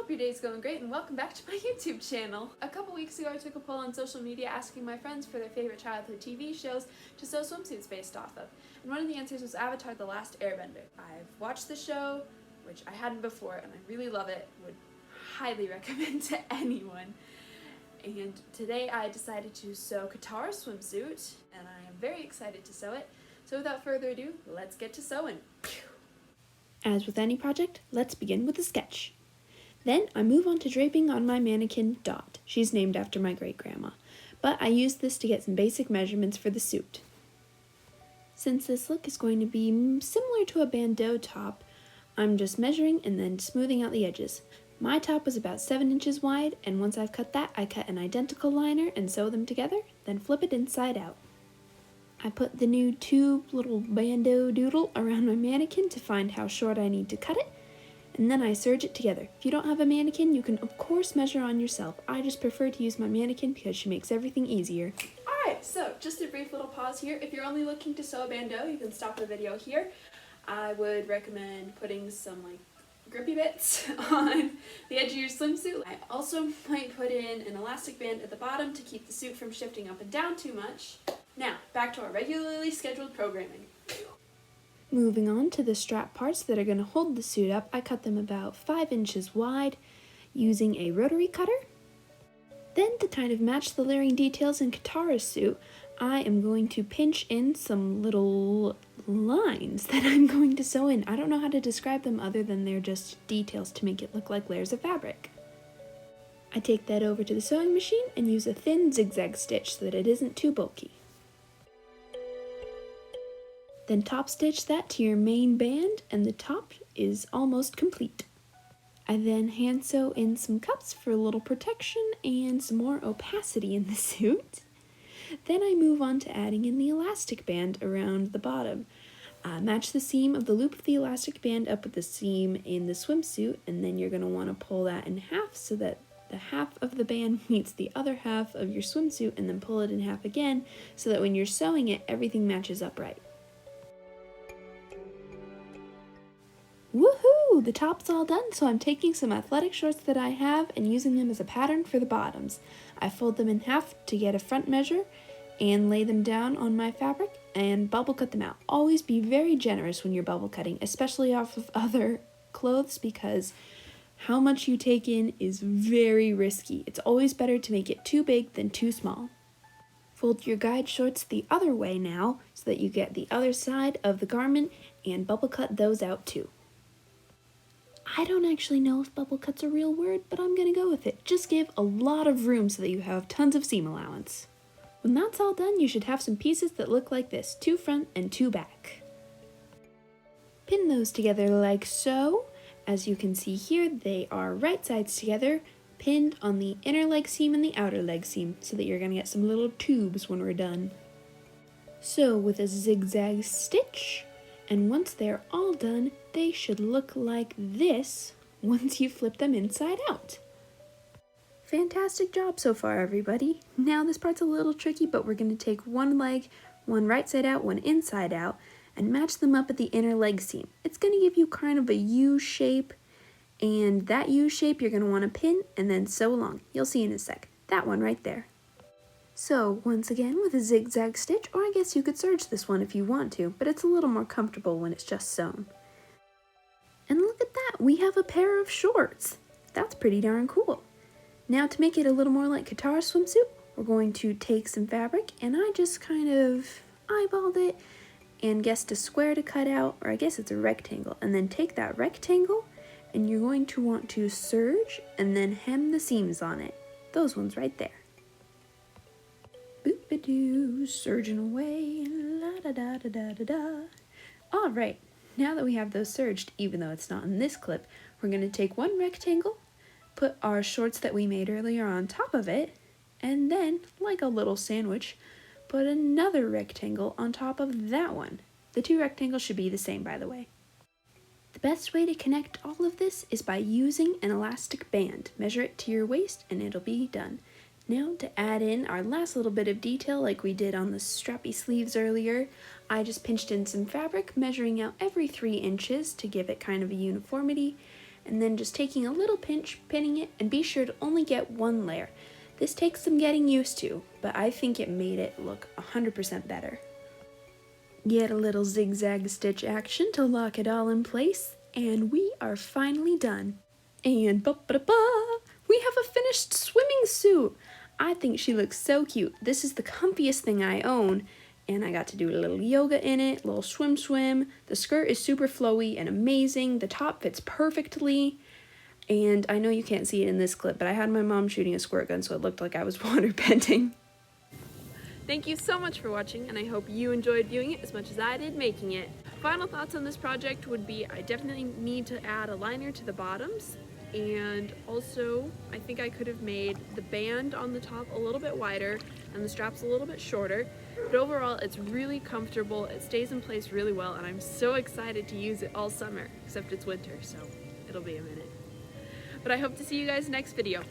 Hope your day's going great and welcome back to my YouTube channel. A couple weeks ago I took a poll on social media asking my friends for their favorite childhood TV shows to sew swimsuits based off of. And one of the answers was Avatar: The Last Airbender. I've watched the show, which I hadn't before, and I really love it. Would highly recommend to anyone. And today I decided to sew Katara's swimsuit, and I am very excited to sew it. So without further ado, let's get to sewing. As with any project, let's begin with a sketch. Then I move on to draping on my mannequin Dot. She's named after my great-grandma, but I use this to get some basic measurements for the suit. Since this look is going to be similar to a bandeau top, I'm just measuring and then smoothing out the edges. My top was about 7 inches wide, and once I've cut that, I cut an identical liner and sew them together, then flip it inside out. I put the new tube little bandeau doodle around my mannequin to find how short I need to cut it, and then I serge it together. If you don't have a mannequin, you can of course measure on yourself. I just prefer to use my mannequin because she makes everything easier. Alright, so just a brief little pause here. If you're only looking to sew a bandeau, you can stop the video here. I would recommend putting some grippy bits on the edge of your swimsuit. I also might put in an elastic band at the bottom to keep the suit from shifting up and down too much. Now, back to our regularly scheduled programming. Moving on to the strap parts that are going to hold the suit up, I cut them about 5 inches wide using a rotary cutter. Then to kind of match the layering details in Katara's suit, I am going to pinch in some little lines that I'm going to sew in. I don't know how to describe them other than they're just details to make it look like layers of fabric. I take that over to the sewing machine and use a thin zigzag stitch so that it isn't too bulky. Then top stitch that to your main band and the top is almost complete. I then hand sew in some cups for a little protection and some more opacity in the suit. Then I move on to adding in the elastic band around the bottom. Match the seam of the loop of the elastic band up with the seam in the swimsuit, and then you're going to want to pull that in half so that the half of the band meets the other half of your swimsuit, and then pull it in half again so that when you're sewing it, everything matches up right. Woohoo! The top's all done, so I'm taking some athletic shorts that I have and using them as a pattern for the bottoms. I fold them in half to get a front measure and lay them down on my fabric and bubble cut them out. Always be very generous when you're bubble cutting, especially off of other clothes, because how much you take in is very risky. It's always better to make it too big than too small. Fold your guide shorts the other way now so that you get the other side of the garment and bubble cut those out too. I don't actually know if bubble cut's a real word, but I'm gonna go with it. Just give a lot of room so that you have tons of seam allowance. When that's all done, you should have some pieces that look like this, 2 front and 2 back. Pin those together like so. As you can see here, they are right sides together, pinned on the inner leg seam and the outer leg seam, so that you're gonna get some little tubes when we're done. So with a zigzag stitch, and once they're all done, they should look like this once you flip them inside out. Fantastic job so far, everybody. Now this part's a little tricky, but we're going to take one leg, one right side out, one inside out, and match them up at the inner leg seam. It's going to give you kind of a U shape, and that U shape you're going to want to pin and then sew along. You'll see in a sec. That one right there. So once again with a zigzag stitch, or I guess you could serge this one if you want to, but it's a little more comfortable when it's just sewn. And look at that, we have a pair of shorts. That's pretty darn cool. Now to make it a little more like Katara's swimsuit, we're going to take some fabric, and I just kind of eyeballed it and guessed a square to cut out, or I guess it's a rectangle, and then take that rectangle and you're going to want to serge and then hem the seams on it. Those ones right there. Boop-a-doo, surging away, la-da-da-da-da-da-da. All right, now that we have those serged, even though it's not in this clip, we're going to take one rectangle, put our shorts that we made earlier on top of it, and then, like a little sandwich, put another rectangle on top of that one. The 2 rectangles should be the same, by the way. The best way to connect all of this is by using an elastic band. Measure it to your waist and it'll be done. Now to add in our last little bit of detail like we did on the strappy sleeves earlier, I just pinched in some fabric, measuring out every 3 inches to give it kind of a uniformity, and then just taking a little pinch, pinning it, and be sure to only get one layer. This takes some getting used to, but I think it made it look 100% better. Get a little zigzag stitch action to lock it all in place, and we are finally done. And ba-ba-da-ba, we have a finished swimming suit. I think she looks so cute. This is the comfiest thing I own, and I got to do a little yoga in it, a little swim. The skirt is super flowy and amazing. The top fits perfectly. And I know you can't see it in this clip, but I had my mom shooting a squirt gun, so it looked like I was water bending. Thank you so much for watching, and I hope you enjoyed viewing it as much as I did making it. Final thoughts on this project would be I definitely need to add a liner to the bottoms, and also I think I could have made the band on the top a little bit wider and the straps a little bit shorter, but overall it's really comfortable, it stays in place really well, and I'm so excited to use it all summer, except it's winter, so it'll be a minute. But I hope to see you guys next video.